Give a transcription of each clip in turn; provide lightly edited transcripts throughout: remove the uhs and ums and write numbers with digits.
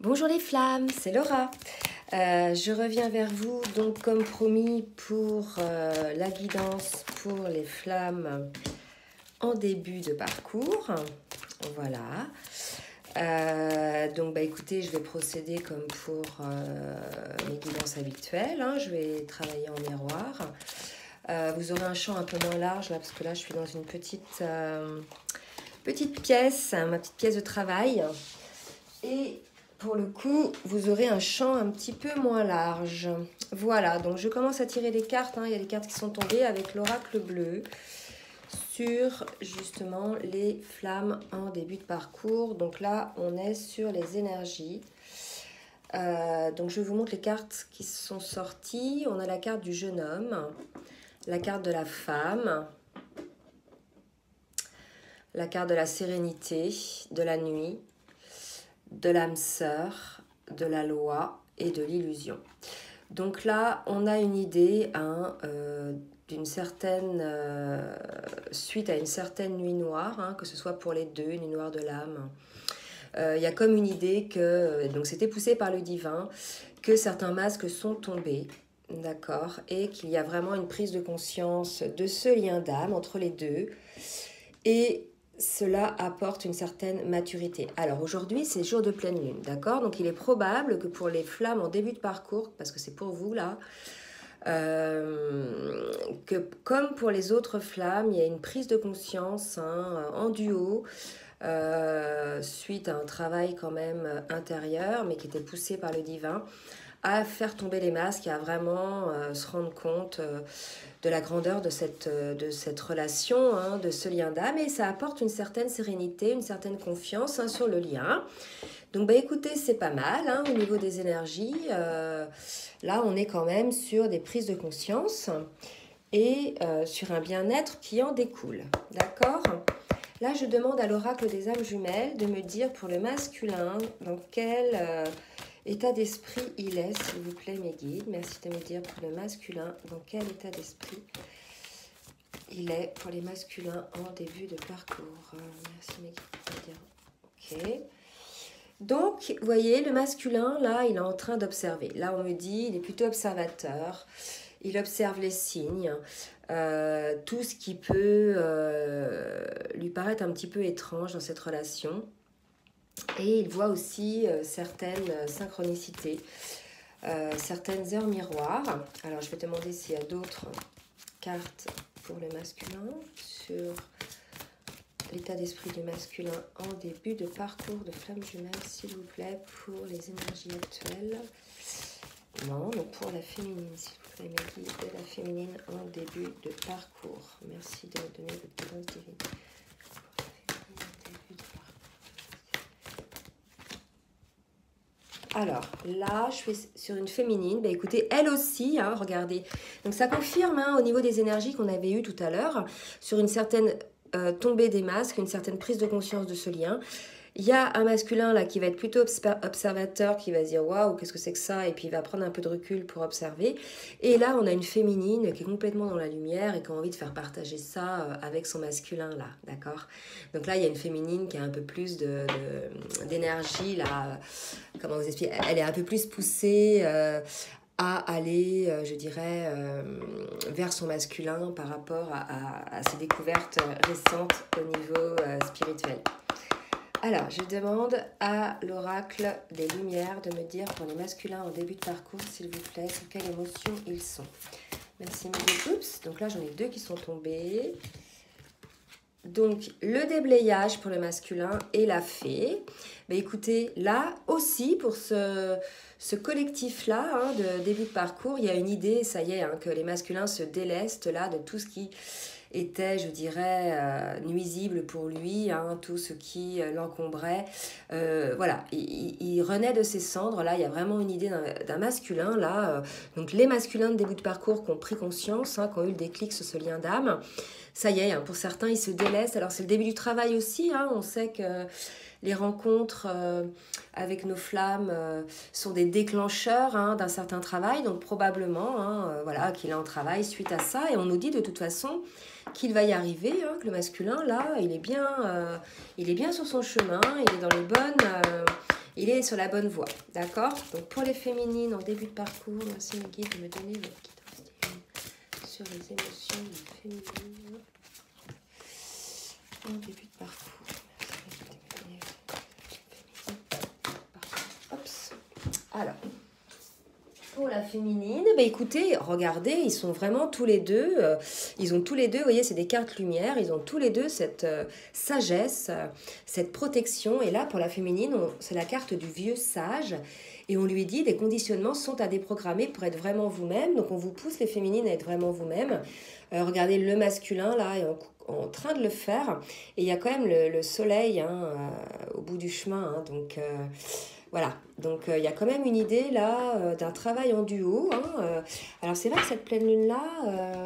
Bonjour les flammes, c'est Laura. Je reviens vers vous donc comme promis pour la guidance pour les flammes en début de parcours. Voilà. Donc écoutez, je vais procéder comme pour mes guidances habituelles. Je vais travailler en miroir. Vous aurez un champ un peu moins large là parce que là je suis dans une petite pièce, ma petite pièce de travail. Et pour le coup, vous aurez un champ un petit peu moins large. Voilà, donc je commence à tirer les cartes. Il y a des cartes qui sont tombées avec l'oracle bleu sur justement les flammes en début de parcours. Donc là, on est sur les énergies. Donc je vous montre les cartes qui sont sorties. On a la carte du jeune homme, la carte de la femme, la carte de la sérénité, de la nuit, de l'âme sœur, de la loi et de l'illusion. Donc là, on a une idée d'une certaine suite à une certaine nuit noire, que ce soit pour les deux, une nuit noire de l'âme. Il y a comme une idée que, donc c'était poussé par le divin, que certains masques sont tombés, d'accord, et qu'il y a vraiment une prise de conscience de ce lien d'âme entre les deux. Et cela apporte une certaine maturité. Alors aujourd'hui, c'est jour de pleine lune, d'accord? Donc il est probable que pour les flammes en début de parcours, parce que c'est pour vous là, que comme pour les autres flammes, il y a une prise de conscience en duo, suite à un travail quand même intérieur, mais qui était poussé par le divin, à faire tomber les masques et à vraiment se rendre compte de la grandeur de cette relation, de ce lien d'âme, et ça apporte une certaine sérénité, une certaine confiance sur le lien. Donc écoutez, c'est pas mal au niveau des énergies. Là, on est quand même sur des prises de conscience et sur un bien-être qui en découle. D'accord ? Là, je demande à l'oracle des âmes jumelles de me dire pour le masculin dans quel état d'esprit il est, s'il vous plaît, mes guides. Merci de me dire pour le masculin dans quel état d'esprit il est pour les masculins en début de parcours. Merci mes guides de me dire. Ok. Donc, vous voyez, le masculin, là, il est en train d'observer. Là, on me dit, il est plutôt observateur. Il observe les signes, tout ce qui peut lui paraître un petit peu étrange dans cette relation. Et il voit aussi certaines synchronicités, certaines heures miroirs. Alors, je vais te demander s'il y a d'autres cartes pour le masculin sur l'état d'esprit du masculin en début de parcours de flamme jumelle, s'il vous plaît, pour les énergies actuelles. Non, donc pour la féminine, s'il vous plaît, mes guides de la féminine en début de parcours. Merci de me donner votre guidance divine. Alors, là, je suis sur une féminine. Écoutez, elle aussi, regardez. Donc, ça confirme au niveau des énergies qu'on avait eues tout à l'heure, sur une certaine tombée des masques, une certaine prise de conscience de ce lien. Il y a un masculin là qui va être plutôt observateur, qui va se dire waouh, qu'est-ce que c'est que ça, et puis il va prendre un peu de recul pour observer. Et là, on a une féminine qui est complètement dans la lumière et qui a envie de faire partager ça avec son masculin là, d'accord? Donc là, il y a une féminine qui a un peu plus d'énergie là. Comment vous expliquer? Elle est un peu plus poussée à aller, je dirais, vers son masculin par rapport à ses découvertes récentes au niveau spirituel. Alors, je demande à l'oracle des lumières de me dire pour les masculins en début de parcours, s'il vous plaît, sur quelle émotion ils sont. Merci, mes oups. Donc là, j'en ai deux qui sont tombés. Donc, le déblayage pour le masculin et la fée. Écoutez, là aussi, pour ce collectif-là, de début de parcours, il y a une idée, ça y est, que les masculins se délestent là de tout ce qui était, je dirais, nuisible pour lui, tout ce qui l'encombrait. Voilà, il renaît de ses cendres. Là, il y a vraiment une idée d'un masculin. Là, donc, les masculins de début de parcours qui ont pris conscience, qui ont eu le déclic sur ce lien d'âme. Ça y est, pour certains, ils se délaissent. Alors, c'est le début du travail aussi. On sait que les rencontres avec nos flammes sont des déclencheurs d'un certain travail. Donc, probablement voilà, qu'il est en travail suite à ça. Et on nous dit de toute façon qu'il va y arriver, que le masculin, là, il est bien sur son chemin. Il est dans les bonnes... il est sur la bonne voie, d'accord? Donc pour les féminines en début de parcours, merci mes guides de me donner votre guidance divine sur les émotions féminines en début de parcours. Ops. Alors, pour la féminine, bah écoutez, regardez, ils sont vraiment tous les deux, ils ont tous les deux, vous voyez, c'est des cartes lumière, ils ont tous les deux cette sagesse, cette protection. Et là, pour la féminine, c'est la carte du vieux sage. Et on lui dit, des conditionnements sont à déprogrammer pour être vraiment vous-même. Donc, on vous pousse, les féminines, à être vraiment vous-même. Regardez, le masculin, là, est en train de le faire. Et il y a quand même le soleil hein, au bout du chemin. Hein, donc... voilà, donc il y a quand même une idée là d'un travail en duo. Hein, alors c'est vrai que cette pleine lune là,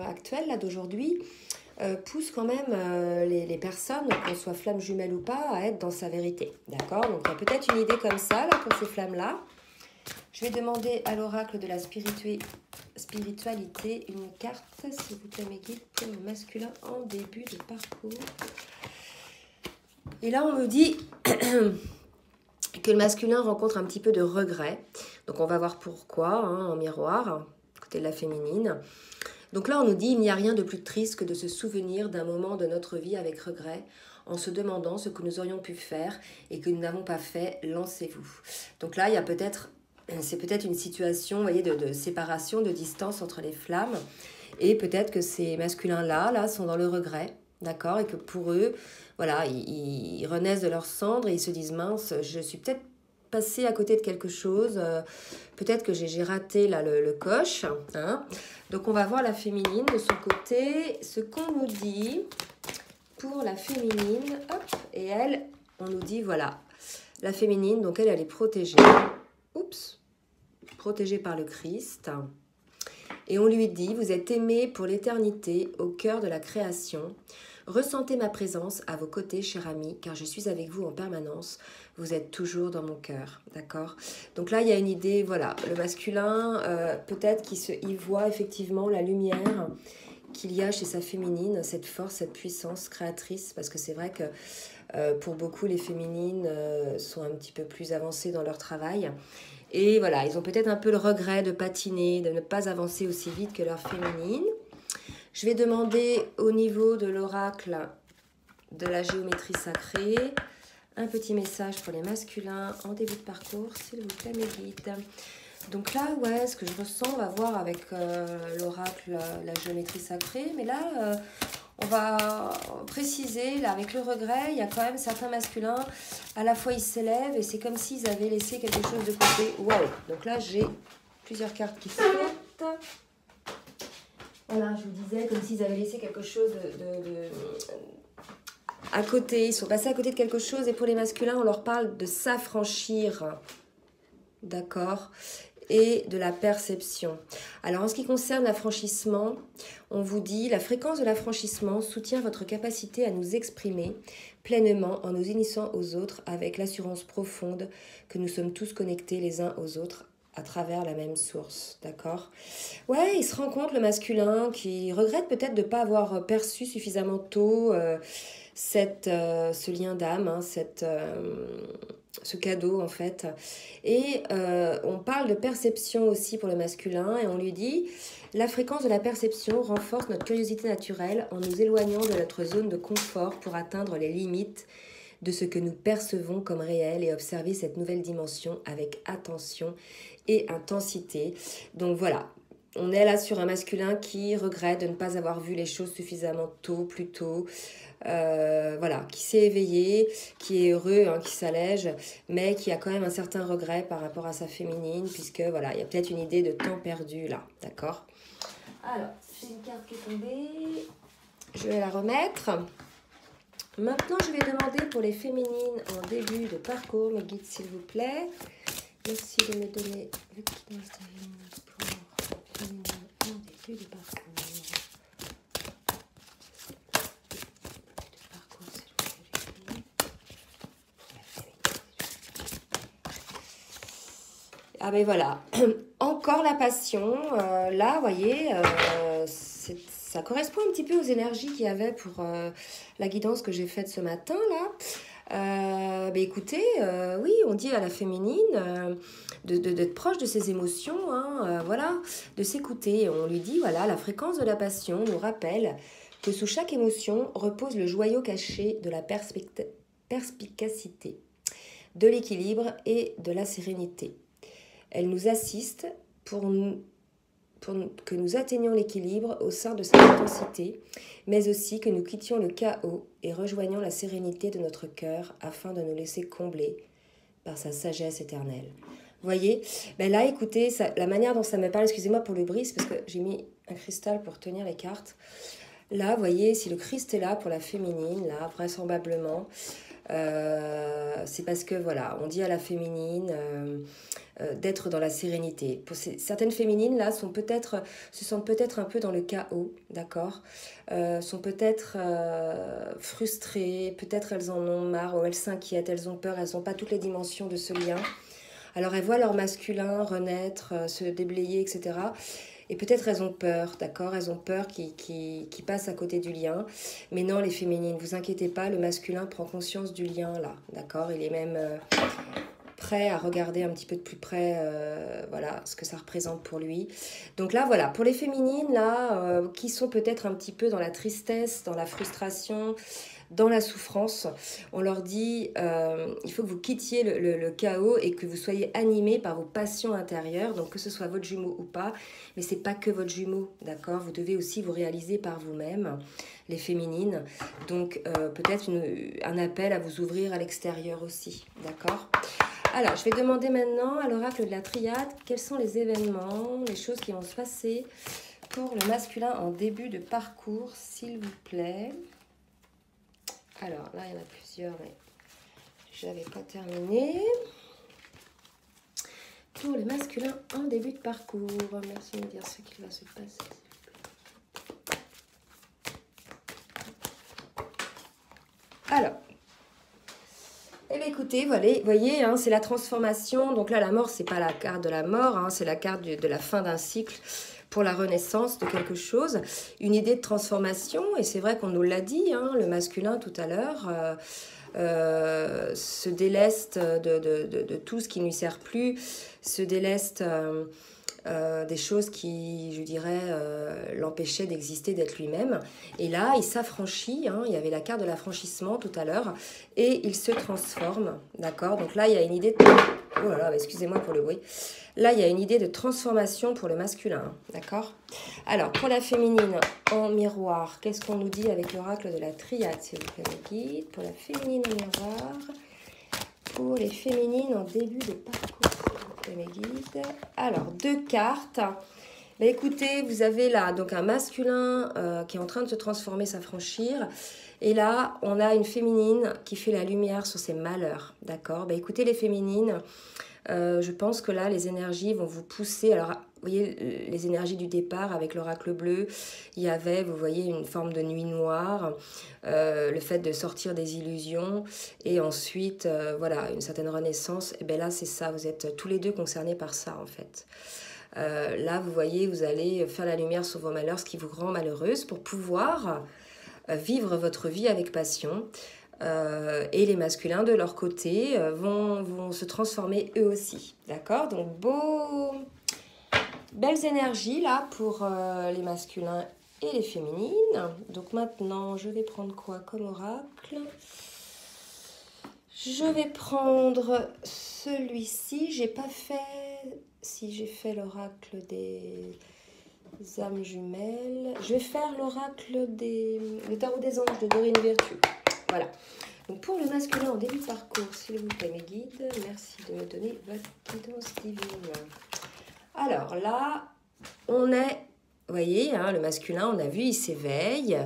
actuelle là d'aujourd'hui, pousse quand même les personnes, qu'on soit flamme jumelle ou pas, à être dans sa vérité. D'accord? Donc il y a peut-être une idée comme ça là pour ces flammes là. Je vais demander à l'oracle de la spiritualité une carte, s'il vous plaît mes guides, pour le masculin en début de parcours. Et là on me dit... que le masculin rencontre un petit peu de regret. Donc on va voir pourquoi, hein, en miroir, côté de la féminine. Donc là on nous dit, il n'y a rien de plus triste que de se souvenir d'un moment de notre vie avec regret, en se demandant ce que nous aurions pu faire et que nous n'avons pas fait, lancez-vous. Donc là il y a peut-être, c'est peut-être une situation, vous voyez, de séparation, de distance entre les flammes. Et peut-être que ces masculins-là sont dans le regret. D'accord? Et que pour eux, voilà, ils renaissent de leur cendre et ils se disent, mince, je suis peut-être passé à côté de quelque chose, peut-être que j'ai raté là, le coche. Hein? Donc on va voir la féminine de son côté, ce qu'on nous dit pour la féminine. Hop, et elle, on nous dit, voilà, la féminine, donc elle est protégée. Oups, protégée par le Christ. Et on lui dit, vous êtes aimé pour l'éternité au cœur de la création. Ressentez ma présence à vos côtés, cher ami, car je suis avec vous en permanence. Vous êtes toujours dans mon cœur, d'accord? Donc là, il y a une idée, voilà, le masculin, peut-être qu'il voit effectivement la lumière qu'il y a chez sa féminine, cette force, cette puissance créatrice, parce que c'est vrai que pour beaucoup, les féminines sont un petit peu plus avancées dans leur travail. Et voilà, ils ont peut-être un peu le regret de patiner, de ne pas avancer aussi vite que leur féminine. Je vais demander au niveau de l'oracle de la géométrie sacrée un petit message pour les masculins en début de parcours, s'il vous plaît mes guides. Donc là, ouais, ce que je ressens, on va voir avec l'oracle, la géométrie sacrée. Mais là, on va préciser, là, avec le regret, il y a quand même certains masculins, à la fois ils s'élèvent et c'est comme s'ils avaient laissé quelque chose de côté. Waouh! Donc là, j'ai plusieurs cartes qui sortent. Voilà, je vous disais, comme s'ils avaient laissé quelque chose à côté. Ils sont passés à côté de quelque chose. Et pour les masculins, on leur parle de s'affranchir. D'accord? Et de la perception. Alors, en ce qui concerne l'affranchissement, on vous dit, la fréquence de l'affranchissement soutient votre capacité à nous exprimer pleinement en nous unissant aux autres avec l'assurance profonde que nous sommes tous connectés les uns aux autres à travers la même source, d'accord? Ouais, il se rend compte, le masculin, qui regrette peut-être de ne pas avoir perçu suffisamment tôt ce lien d'âme, hein, ce cadeau en fait. Et on parle de perception aussi pour le masculin et on lui dit la fréquence de la perception renforce notre curiosité naturelle en nous éloignant de notre zone de confort pour atteindre les limites de ce que nous percevons comme réel et observer cette nouvelle dimension avec attention et intensité. Donc voilà, on est là sur un masculin qui regrette de ne pas avoir vu les choses suffisamment tôt, plus tôt. Voilà, qui s'est éveillé, qui est heureux, hein, qui s'allège, mais qui a quand même un certain regret par rapport à sa féminine, puisque voilà, il y a peut-être une idée de temps perdu là, d'accord? Alors, j'ai une carte qui est tombée, je vais la remettre. Maintenant, je vais demander pour les féminines en début de parcours, mes guides s'il vous plaît. Merci de me donner le guidance divine pour les féminines en début de parcours. Ah ben voilà, encore la passion, là, vous voyez, ça correspond un petit peu aux énergies qu'il y avait pour la guidance que j'ai faite ce matin, là. Écoutez, oui, on dit à la féminine d'être proche de ses émotions, hein, voilà, de s'écouter. On lui dit, voilà, la fréquence de la passion nous rappelle que sous chaque émotion repose le joyau caché de la perspicacité, de l'équilibre et de la sérénité. Elle nous assiste pour que nous atteignions l'équilibre au sein de cette intensité, mais aussi que nous quittions le chaos et rejoignions la sérénité de notre cœur afin de nous laisser combler par sa sagesse éternelle. Vous voyez, là, écoutez, la manière dont ça me parle, excusez-moi pour le bruit, parce que j'ai mis un cristal pour tenir les cartes. Là, vous voyez, si le Christ est là pour la féminine, là, vraisemblablement, c'est parce que, voilà, on dit à la féminine d'être dans la sérénité. Pour certaines féminines, là, se sentent peut-être un peu dans le chaos, d'accord, sont peut-être frustrées, peut-être elles en ont marre, ou elles s'inquiètent, elles ont peur, elles n'ont pas toutes les dimensions de ce lien. Alors, elles voient leur masculin renaître, se déblayer, etc., et peut-être elles ont peur, d'accord? Elles ont peur qu'ils passent à côté du lien. Mais non, les féminines, vous inquiétez pas, le masculin prend conscience du lien là, d'accord? Il est même prêt à regarder un petit peu de plus près voilà, ce que ça représente pour lui. Donc là, voilà, pour les féminines là, qui sont peut-être un petit peu dans la tristesse, dans la frustration, dans la souffrance, on leur dit il faut que vous quittiez le chaos et que vous soyez animés par vos passions intérieures, donc que ce soit votre jumeau ou pas, mais c'est pas que votre jumeau, d'accord? Vous devez aussi vous réaliser par vous-même, les féminines, donc peut-être un appel à vous ouvrir à l'extérieur aussi, d'accord? Alors, je vais demander maintenant à l'oracle de la triade quels sont les événements, les choses qui vont se passer pour le masculin en début de parcours, s'il vous plaît. Alors, là, il y en a plusieurs, mais je n'avais pas terminé. Pour les masculins en début de parcours, merci de me dire ce qu'il va se passer. Alors, eh bien, écoutez, voyez, hein, c'est la transformation. Donc là, la mort, c'est pas la carte de la mort, hein, c'est la carte de la fin d'un cycle pour la renaissance de quelque chose, une idée de transformation, et c'est vrai qu'on nous l'a dit, hein, le masculin tout à l'heure, se déleste de tout ce qui ne lui sert plus, se déleste des choses qui, je dirais, l'empêchaient d'exister, d'être lui-même. Et là, il s'affranchit, hein, il y avait la carte de l'affranchissement tout à l'heure, et il se transforme, d'accord? Donc là, il y a une idée de... Oh là là, excusez-moi pour le bruit. Là, il y a une idée de transformation pour le masculin, d'accord? Alors, pour la féminine en miroir, qu'est-ce qu'on nous dit avec l'oracle de la triade, s'il vous plaît, mes guides? Pour la féminine en miroir, pour les féminines en début de parcours, s'il vous plaît, mes guides. Alors, 2 cartes. Bah, écoutez, vous avez là donc un masculin qui est en train de se transformer, s'affranchir. Et là, on a une féminine qui fait la lumière sur ses malheurs, d'accord? Bah, écoutez, les féminines... je pense que là, les énergies vont vous pousser. Alors, vous voyez, les énergies du départ avec l'oracle bleu, il y avait, vous voyez, une forme de nuit noire, le fait de sortir des illusions, et ensuite, voilà, une certaine renaissance. Et bien là, c'est ça, vous êtes tous les deux concernés par ça, en fait. Là, vous voyez, vous allez faire la lumière sur vos malheurs, ce qui vous rend malheureuse, pour pouvoir vivre votre vie avec passion. Et les masculins de leur côté vont se transformer eux aussi, d'accord? Donc belles énergies là pour les masculins et les féminines. Donc maintenant je vais prendre quoi comme oracle? Je vais prendre celui-ci. J'ai pas fait, si j'ai fait l'oracle des âmes jumelles, je vais faire l'oracle le tarot des anges de Dorine Virtue. Voilà. Donc pour le masculin en début de parcours, s'il vous plaît, mes guides, merci de me donner votre guidance divine. Alors là, on est, vous voyez, hein, le masculin, on a vu, il s'éveille.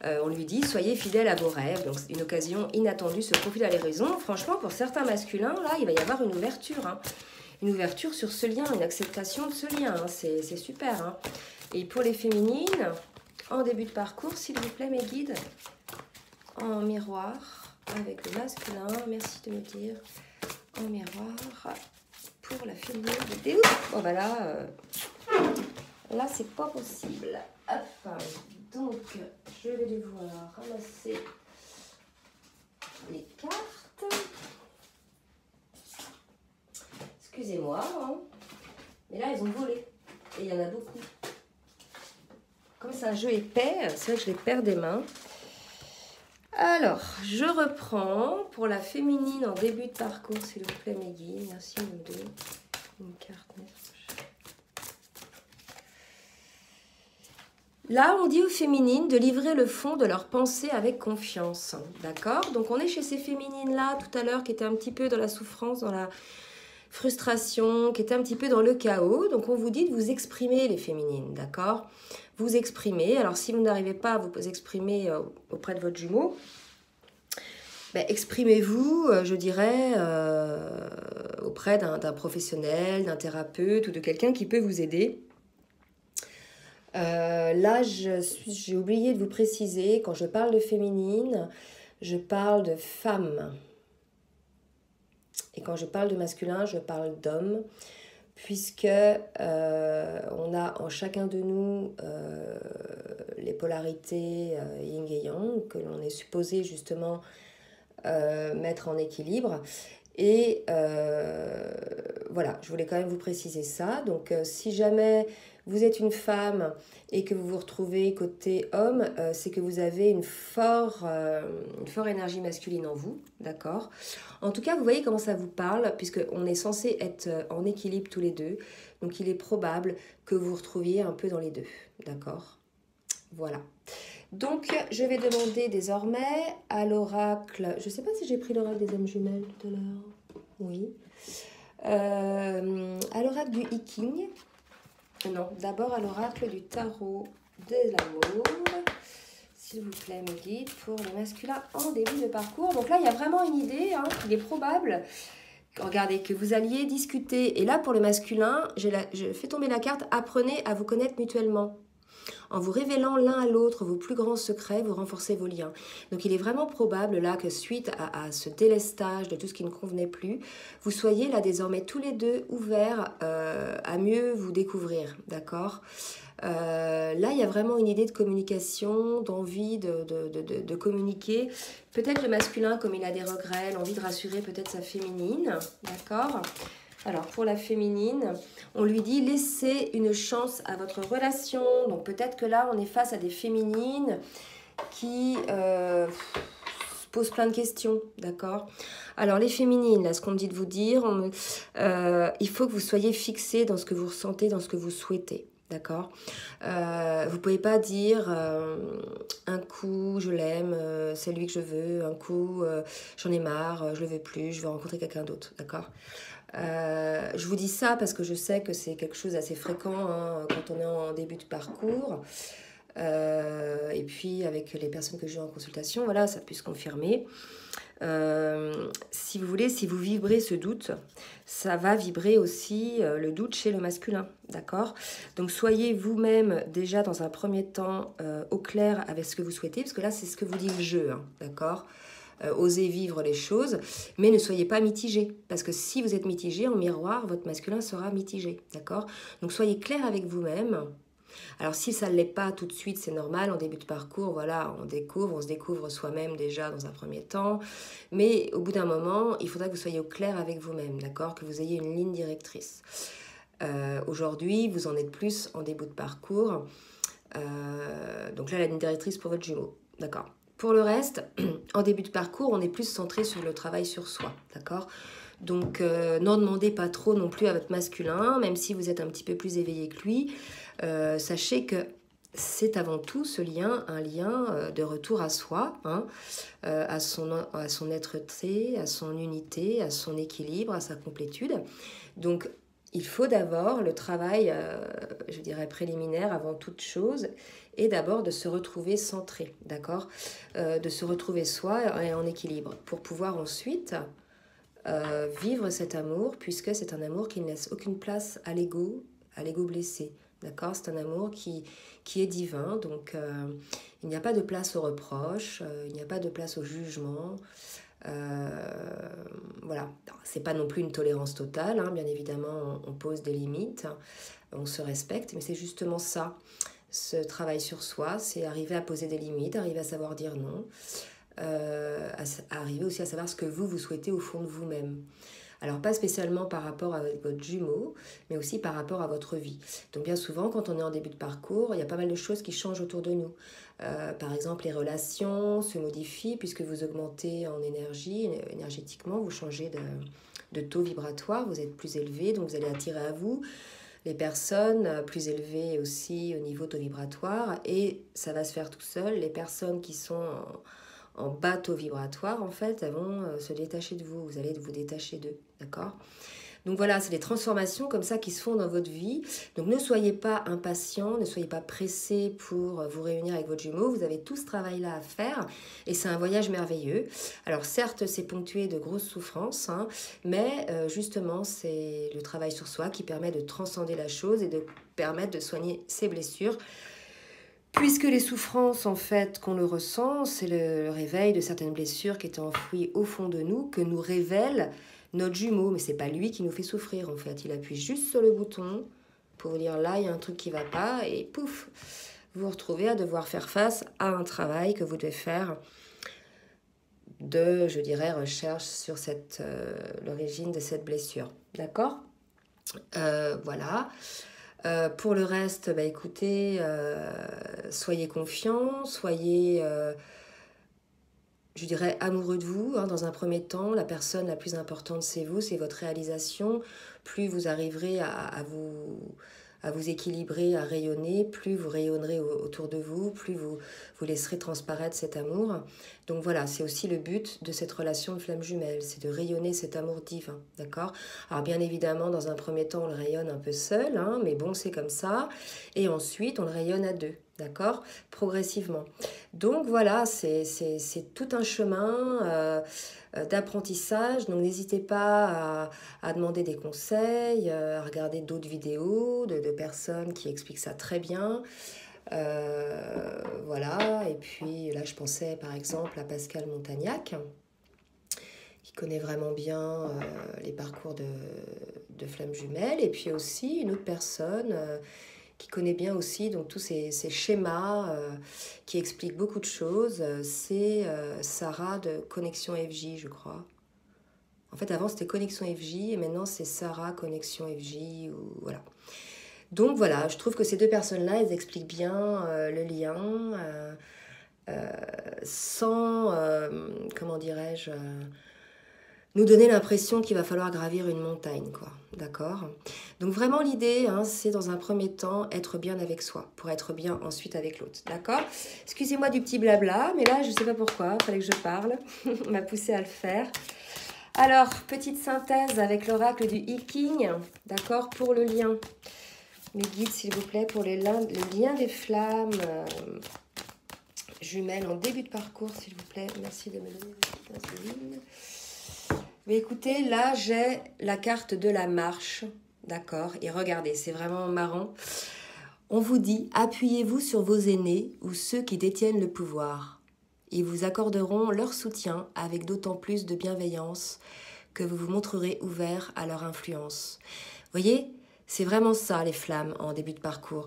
On lui dit, soyez fidèles à vos rêves. Donc une occasion inattendue se profile à l'horizon. Franchement, pour certains masculins, là, il va y avoir une ouverture. Hein. Une ouverture sur ce lien, une acceptation de ce lien. Hein. C'est super. Hein. Et pour les féminines, en début de parcours, s'il vous plaît, mes guides, en miroir avec le masculin, merci de me dire en miroir pour la féminine. Oh bah là c'est pas possible. Hop. Donc je vais devoir ramasser les cartes. Excusez-moi, hein. Mais là, ils ont volé. Et il y en a beaucoup. Comme c'est un jeu épais, c'est vrai que je les perds des mains. Alors, je reprends pour la féminine en début de parcours, s'il vous plaît, Meggy. Merci, mon deux. Une carte. Là, on dit aux féminines de livrer le fond de leurs pensées avec confiance. D'accord? Donc, on est chez ces féminines-là, tout à l'heure, qui étaient un petit peu dans la souffrance, dans la frustration, qui étaient un petit peu dans le chaos. Donc, on vous dit de vous exprimer, les féminines. D'accord? Vous exprimer. Alors, si vous n'arrivez pas à vous exprimer auprès de votre jumeau, ben, exprimez-vous, je dirais, auprès d'un professionnel, d'un thérapeute ou de quelqu'un qui peut vous aider. Là, j'ai oublié de vous préciser, quand je parle de féminine, je parle de femme. Et quand je parle de masculin, je parle d'homme, puisque on a en chacun de nous les polarités yin et yang, que l'on est supposé justement mettre en équilibre. Et voilà, je voulais quand même vous préciser ça. Donc, si jamais vous êtes une femme et que vous vous retrouvez côté homme, c'est que vous avez une forte énergie masculine en vous, d'accord? En tout cas, vous voyez comment ça vous parle, puisqu'on est censé être en équilibre tous les deux. Donc, il est probable que vous vous retrouviez un peu dans les deux, d'accord? Voilà. Donc, je vais demander désormais à l'oracle, je ne sais pas si j'ai pris l'oracle des âmes jumelles tout à l'heure, oui, à l'oracle du I Ching, non, d'abord à l'oracle du tarot de l'amour, s'il vous plaît, me guide pour le masculin en début de parcours. Donc là, il y a vraiment une idée, hein, il est probable, regardez, que vous alliez discuter, et là pour le masculin, je fais tomber la carte, apprenez à vous connaître mutuellement. En vous révélant l'un à l'autre vos plus grands secrets, vous renforcez vos liens. Donc il est vraiment probable là que suite à ce délestage de tout ce qui ne convenait plus, vous soyez là désormais tous les deux ouverts à mieux vous découvrir, d'accord? Là, il y a vraiment une idée de communication, d'envie de communiquer. Peut-être le masculin, comme il a des regrets, l'envie de rassurer peut-être sa féminine, d'accord? Alors, pour la féminine, on lui dit laissez une chance à votre relation. Donc, peut-être que là, on est face à des féminines qui se posent plein de questions, d'accord? Alors, les féminines, là, ce qu'on me dit de vous dire, il faut que vous soyez fixés dans ce que vous ressentez, dans ce que vous souhaitez. D'accord? Vous pouvez pas dire un coup je l'aime, c'est lui que je veux, un coup j'en ai marre, je le veux plus, je veux rencontrer quelqu'un d'autre, d'accord? Je vous dis ça parce que je sais que c'est quelque chose d'assez fréquent hein, quand on est en début de parcours. Et puis avec les personnes que j'ai en consultation, voilà, ça peut se confirmer. Si vous voulez, si vous vibrez ce doute, ça va vibrer aussi le doute chez le masculin, d'accord? Donc soyez vous-même déjà dans un premier temps au clair avec ce que vous souhaitez, parce que là c'est ce que vous dit le jeu, hein, d'accord? Osez vivre les choses, mais ne soyez pas mitigé, parce que si vous êtes mitigé, en miroir, votre masculin sera mitigé, d'accord? Donc soyez clair avec vous-même. Alors si ça ne l'est pas tout de suite, c'est normal, en début de parcours, voilà, on se découvre soi-même déjà dans un premier temps, mais au bout d'un moment, il faudra que vous soyez au clair avec vous-même, d'accord? Que vous ayez une ligne directrice. Aujourd'hui, vous en êtes plus en début de parcours, donc là, la ligne directrice pour votre jumeau, d'accord? Pour le reste, en début de parcours, on est plus centré sur le travail sur soi, d'accord? Donc, n'en demandez pas trop non plus à votre masculin, même si vous êtes un petit peu plus éveillé que lui. Sachez que c'est avant tout ce lien, un lien de retour à soi, hein, à son être-té, à son unité, à son équilibre, à sa complétude. Donc, il faut d'abord le travail, je dirais, préliminaire avant toute chose, et d'abord de se retrouver centré, d'accord? De se retrouver soi et en équilibre, pour pouvoir ensuite vivre cet amour, puisque c'est un amour qui ne laisse aucune place à l'ego blessé, d'accord? C'est un amour qui est divin, donc il n'y a pas de place au reproche, il n'y a pas de place au jugement. Voilà, c'est pas non plus une tolérance totale, hein. Bien évidemment on pose des limites, on se respecte, mais c'est justement ça, ce travail sur soi, c'est arriver à poser des limites, arriver à savoir dire non, arriver aussi à savoir ce que vous souhaitez au fond de vous-même. Alors pas spécialement par rapport à votre jumeau, mais aussi par rapport à votre vie. Donc bien souvent, quand on est en début de parcours, il y a pas mal de choses qui changent autour de nous. Par exemple, les relations se modifient puisque vous augmentez en énergie, énergétiquement, vous changez de taux vibratoire, vous êtes plus élevé, donc vous allez attirer à vous les personnes plus élevées aussi au niveau taux vibratoire, et ça va se faire tout seul. Les personnes qui sont en bas taux vibratoire, en fait, elles vont se détacher de vous, vous allez vous détacher d'eux, d'accord? Donc voilà, c'est des transformations comme ça qui se font dans votre vie. Donc ne soyez pas impatient, ne soyez pas pressé pour vous réunir avec votre jumeau. Vous avez tout ce travail-là à faire et c'est un voyage merveilleux. Alors certes, c'est ponctué de grosses souffrances, hein, mais justement, c'est le travail sur soi qui permet de transcender la chose et de permettre de soigner ses blessures. Puisque les souffrances, en fait, qu'on le ressent, c'est le réveil de certaines blessures qui étaient enfouies au fond de nous, que nous révèle notre jumeau. Mais c'est pas lui qui nous fait souffrir, en fait. Il appuie juste sur le bouton pour vous dire, là, il y a un truc qui va pas, et pouf, vous vous retrouvez à devoir faire face à un travail que vous devez faire de, je dirais, recherche sur l'origine de cette blessure. D'accord? Voilà. Pour le reste, bah, écoutez, soyez confiants, soyez, je dirais, amoureux de vous. Hein, dans un premier temps, la personne la plus importante, c'est vous, c'est votre réalisation. Plus vous arriverez à vous équilibrer, à rayonner, plus vous rayonnerez autour de vous, plus vous laisserez transparaître cet amour. Donc voilà, c'est aussi le but de cette relation de flamme jumelle, c'est de rayonner cet amour divin, d'accord? Alors bien évidemment, dans un premier temps, on le rayonne un peu seul, hein, mais bon, c'est comme ça. Et ensuite, on le rayonne à deux, d'accord? Progressivement. Donc voilà, c'est tout un chemin d'apprentissage. Donc n'hésitez pas à demander des conseils, à regarder d'autres vidéos de personnes qui expliquent ça très bien. Voilà, et puis là je pensais par exemple à Pascal Montagnac, qui connaît vraiment bien les parcours de flammes jumelles, et puis aussi une autre personne qui connaît bien aussi donc tous ces schémas qui expliquent beaucoup de choses, c'est Sarah de Connexion FJ, je crois. En fait, avant, c'était Connexion FJ et maintenant, c'est Sarah Connexion FJ. Voilà. Donc, voilà, je trouve que ces deux personnes-là, elles expliquent bien le lien sans, comment dirais-je, nous donner l'impression qu'il va falloir gravir une montagne, quoi. D'accord? Donc, vraiment, l'idée, hein, c'est dans un premier temps, être bien avec soi pour être bien ensuite avec l'autre. D'accord? Excusez-moi du petit blabla, mais là, je ne sais pas pourquoi, il fallait que je parle. On m'a poussé à le faire. Alors, petite synthèse avec l'oracle du I Ching, d'accord, pour le lien. Mes guides, s'il vous plaît, pour le lien des flammes jumelles en début de parcours, s'il vous plaît. Merci de me donner une petite insuline. Mais écoutez, là, j'ai la carte de la marche, d'accord, et regardez, c'est vraiment marrant. On vous dit, appuyez-vous sur vos aînés ou ceux qui détiennent le pouvoir. Ils vous accorderont leur soutien avec d'autant plus de bienveillance que vous vous montrerez ouvert à leur influence. Vous voyez, c'est vraiment ça les flammes en début de parcours.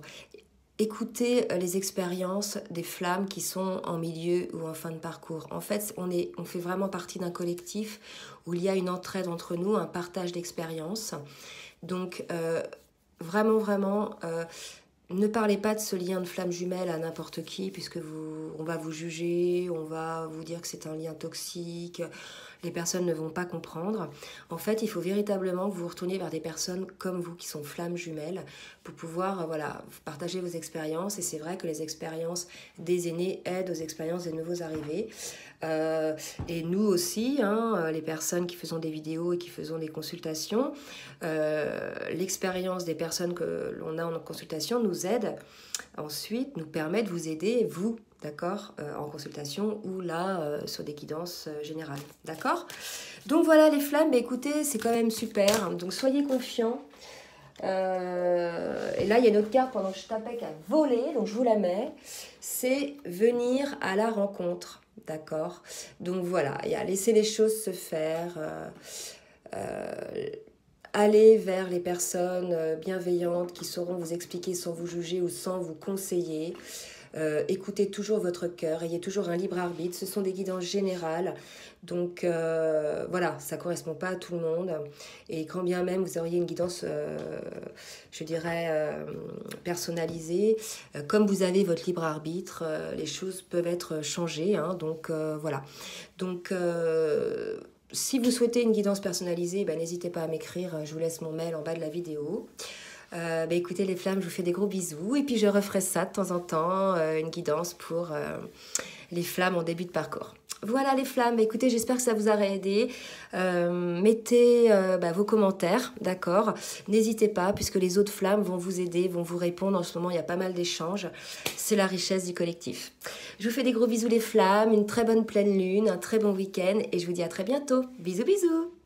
Écoutez les expériences des flammes qui sont en milieu ou en fin de parcours. En fait, on fait vraiment partie d'un collectif où il y a une entraide entre nous, un partage d'expériences. Donc, vraiment, ne parlez pas de ce lien de flamme jumelle à n'importe qui, puisque on va vous juger, on va vous dire que c'est un lien toxique, les personnes ne vont pas comprendre. En fait, il faut véritablement que vous vous retourniez vers des personnes comme vous, qui sont flammes jumelles, pour pouvoir voilà, partager vos expériences. Et c'est vrai que les expériences des aînés aident aux expériences des nouveaux arrivés. Et nous aussi, hein, les personnes qui faisons des vidéos et qui faisons des consultations, l'expérience des personnes que l'on a en consultation nous aide ensuite, nous permet de vous aider, vous, d'accord, en consultation ou là, sur des guidances générales, d'accord? Donc voilà les flammes, mais écoutez, c'est quand même super, donc soyez confiants. Et là, il y a une autre carte pendant que je tapais qui a volé, donc je vous la mets, c'est venir à la rencontre. D'accord. Donc voilà, laisser les choses se faire, aller vers les personnes bienveillantes qui sauront vous expliquer sans vous juger ou sans vous conseiller. Écoutez toujours votre cœur, ayez toujours un libre arbitre. Ce sont des guidances générales. Donc voilà, ça ne correspond pas à tout le monde. Et quand bien même vous auriez une guidance, je dirais, personnalisée, comme vous avez votre libre arbitre, les choses peuvent être changées. Hein, donc voilà. Donc si vous souhaitez une guidance personnalisée, ben, n'hésitez pas à m'écrire. Je vous laisse mon mail en bas de la vidéo. Écoutez les flammes, je vous fais des gros bisous. Et puis je referai ça de temps en temps, une guidance pour les flammes en début de parcours. Voilà les flammes, écoutez, j'espère que ça vous aura aidé. Mettez vos commentaires, d'accord? N'hésitez pas, puisque les autres flammes vont vous aider, vont vous répondre. En ce moment, il y a pas mal d'échanges. C'est la richesse du collectif. Je vous fais des gros bisous les flammes, une très bonne pleine lune, un très bon week-end et je vous dis à très bientôt. Bisous, bisous!